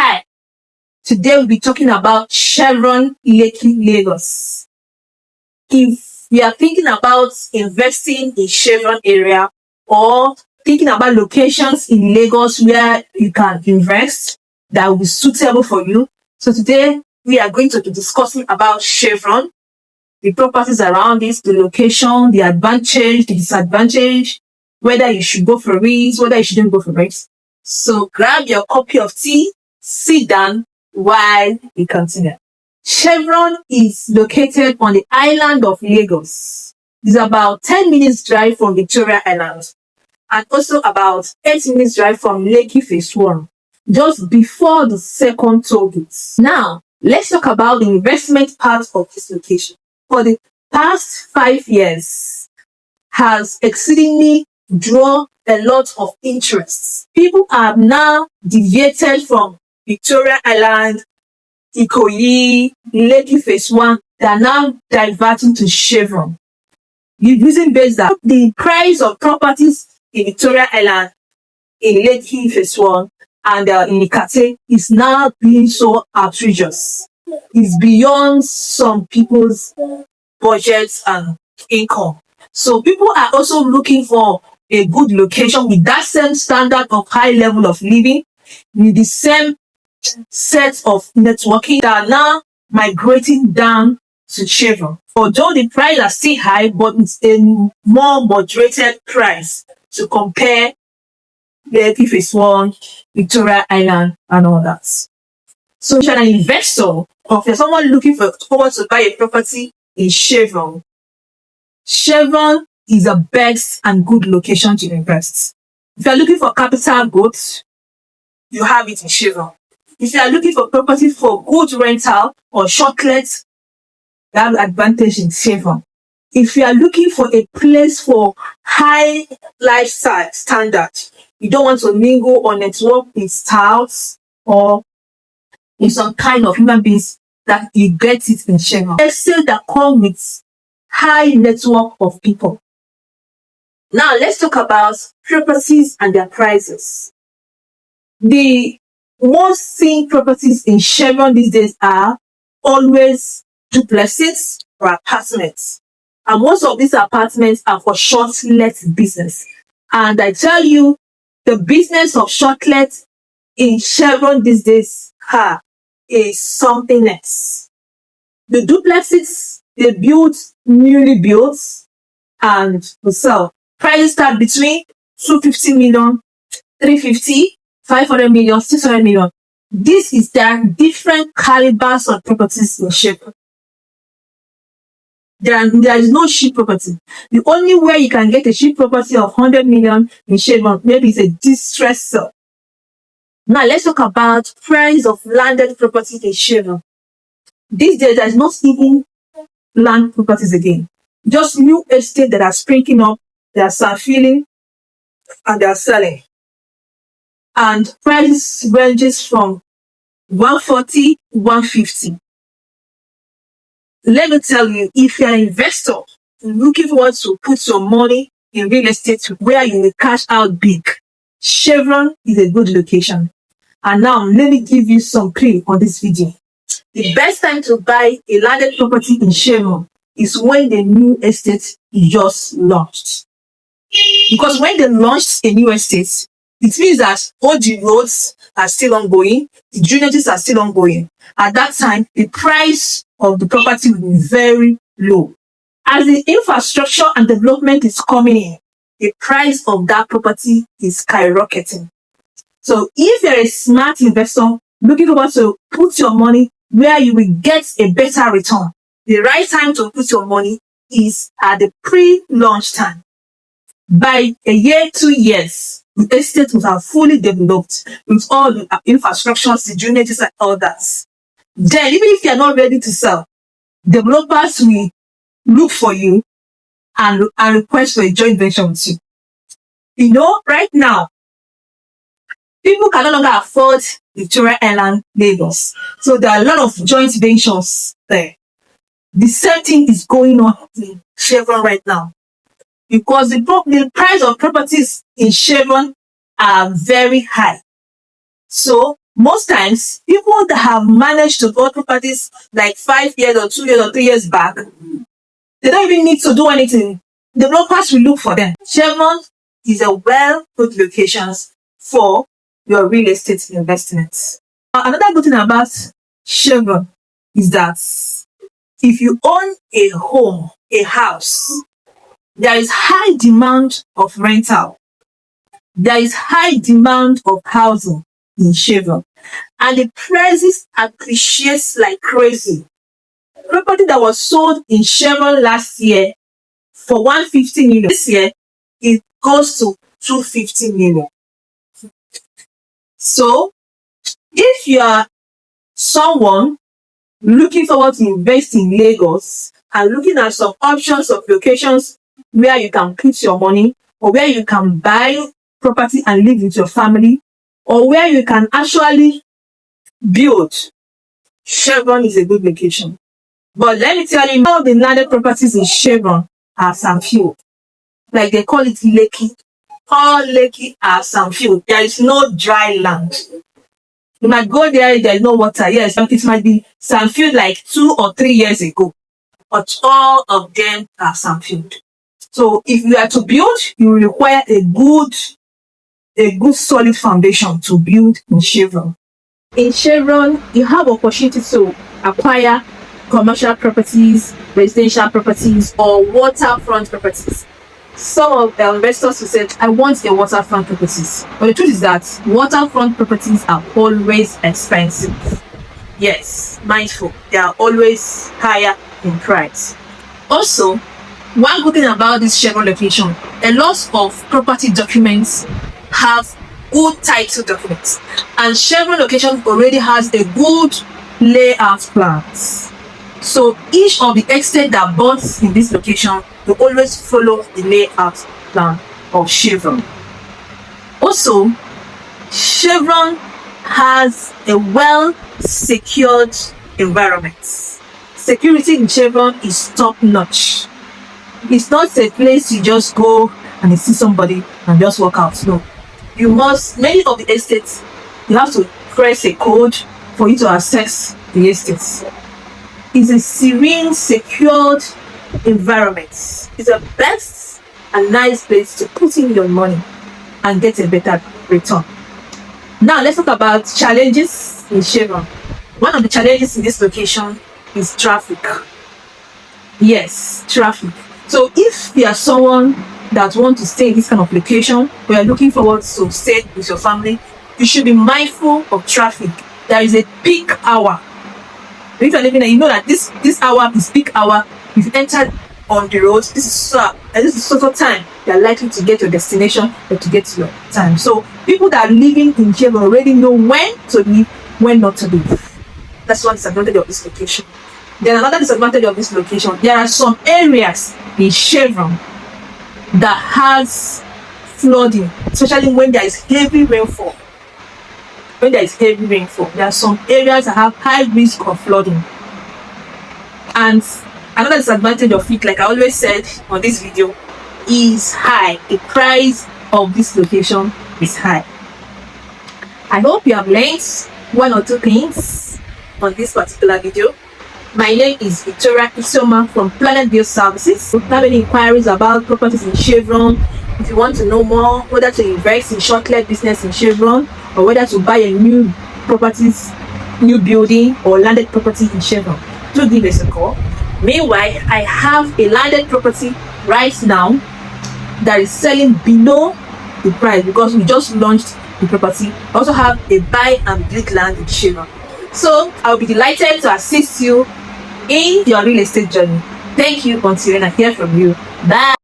Hi, today we'll be talking about Chevron Lekki Lagos. If you are thinking about investing in Chevron area or thinking about locations in Lagos where you can invest that will be suitable for you, so today we are going to be discussing about Chevron, the properties around it, the location, the advantage, the disadvantage, whether you should go for it, whether you shouldn't go for it. So grab your copy of tea, sit down while we continue. Chevron is located on the island of Lagos. It's about 10 minutes drive from Victoria Island and also about 8 minutes drive from Lekki Phase 1, just before the second toll gate. Now, let's talk about the investment part of this location. For the past 5 years, has exceedingly drawn a lot of interest. People have now deviated from Victoria Island, Ikoyi, Lekki Phase 1. They are now diverting to Chevron. The reason based that the price of properties in Victoria Island, in Lekki Phase 1, and in Ikate is now being so outrageous. It's beyond some people's budgets and income. So people are also looking for a good location with that same standard of high level of living, with the same set of networking that are now migrating down to Chevron. Although the price are still high, but it's a more moderated price to compare the Phase 1, Victoria Island, and all that. So if you're an investor or if you're someone looking forward to buy a property in Chevron, Chevron is the best and good location to invest. If you're looking for capital growth, you have it in Chevron. If you are looking for property for good rental or short-let, you have advantage in Chevron. If you are looking for a place for high lifestyle standard, you don't want to mingle or network with touts or with some kind of human beings, that you get it in Chevron. Estate that come with high network of people. Now let's talk about properties and their prices. The most seen properties in Chevron these days are always duplexes or apartments. And most of these apartments are for short-let business. And I tell you, the business of short-let in Chevron these days is something else. The duplexes, they build newly built and will sell. Prices start between 250 million, 350, 500 million, 600 million. This is their different calibers of properties in Chevron. There is no cheap property. The only way you can get a cheap property of 100 million in Chevron, maybe it's a distress sale. Now let's talk about price of landed properties in Chevron. These days, there's not even land properties again. Just new estate that are springing up, they are self-filling, and they are selling. And price ranges from 140, 150. Let me tell you, if you're an investor looking forward to put your money in real estate where you will cash out big, Chevron is a good location. And now, let me give you some clue on this video. The best time to buy a landed property in Chevron is when the new estate is just launched. Because when they launched a new estate, it means that all the roads are still ongoing, the drainages are still ongoing. At that time, the price of the property will be very low. As the infrastructure and development is coming in, the price of that property is skyrocketing. So if you're a smart investor looking forward to put your money where you will get a better return, the right time to put your money is at the pre-launch time. By a year, 2 years, the estate will have fully developed with all the infrastructures, the drainages, and all that. Then, even if you're not ready to sell, developers will look for you and request for a joint venture with you. You know, right now, people can no longer afford Victoria Island, Lagos. So there are a lot of joint ventures there. The same thing is going on in Chevron right now. Because the price of properties in Chevron are very high. So Most times, people that have managed to buy properties like 5 years or 2 years or 3 years back, they don't even need to do anything. Developers will look for them. Chevron is a well-put location for your real estate investments. Another good thing about Chevron is that if you own a home, a house, there is high demand of rental. There is high demand of housing in Chevron. And the prices appreciate like crazy. Property that was sold in Chevron last year for 150 million. This year, it goes to 250 million. So, if you are someone looking forward to invest in Lagos and looking at some options of locations where you can put your money, or where you can buy property and live with your family, or where you can actually build, Chevron is a good location. But let me tell you, all the landed properties in Chevron are sandfield. Like they call it Lekki. All Lekki are sandfield. There is no dry land. You might go there is no water. Yes, it might be sandfield like 2 or 3 years ago. But all of them are sandfield. So if you are to build, you require a good solid foundation to build in Chevron. In Chevron, you have opportunity to acquire commercial properties, residential properties, or waterfront properties. Some of the investors who said, I want the waterfront properties. But the truth is that waterfront properties are always expensive. Yes, mindful. They are always higher in price. Also, one good thing about this Chevron location, a lot of property documents have good title documents. And Chevron location already has a good layout plans. So each of the estate that bought in this location will always follow the layout plan of Chevron. Also, Chevron has a well secured environment. Security in Chevron is top notch. It's not a place you just go and you see somebody and just walk out. No. Many of the estates, you have to press a code for you to access the estates. It's a serene, secured environment. It's a best and nice place to put in your money and get a better return. Now let's talk about challenges in Chevron. One of the challenges in this location is traffic. Yes, traffic. So if you are someone that wants to stay in this kind of location, or you are looking forward to stay with your family, you should be mindful of traffic. There is a peak hour. If you're living there, you know that this hour is peak hour. If you enter on the road, this is sort of time you are likely to get your destination or to get your time. So people that are living in Chevron already know when to leave, when not to leave. That's one disadvantage of this location. Then another disadvantage of this location, there are some areas in Chevron that has flooding, especially when there is heavy rainfall. When there is heavy rainfall, there are some areas that have high risk of flooding. And another disadvantage of it, like I always said on this video, is high. The price of this location is high. I hope you have learned one or two things on this particular video. My name is Victoria Isoma from Planet Build Services. If you have any inquiries about properties in Chevron, if you want to know more whether to invest in short-let business in Chevron, or whether to buy a new building or landed property in Chevron, do give us a call. Meanwhile, I have a landed property right now that is selling below the price because we just launched the property. I also have a buy and build land in Chevron. So I'll be delighted to assist you in your real estate journey. Thank you until I hear from you. Bye.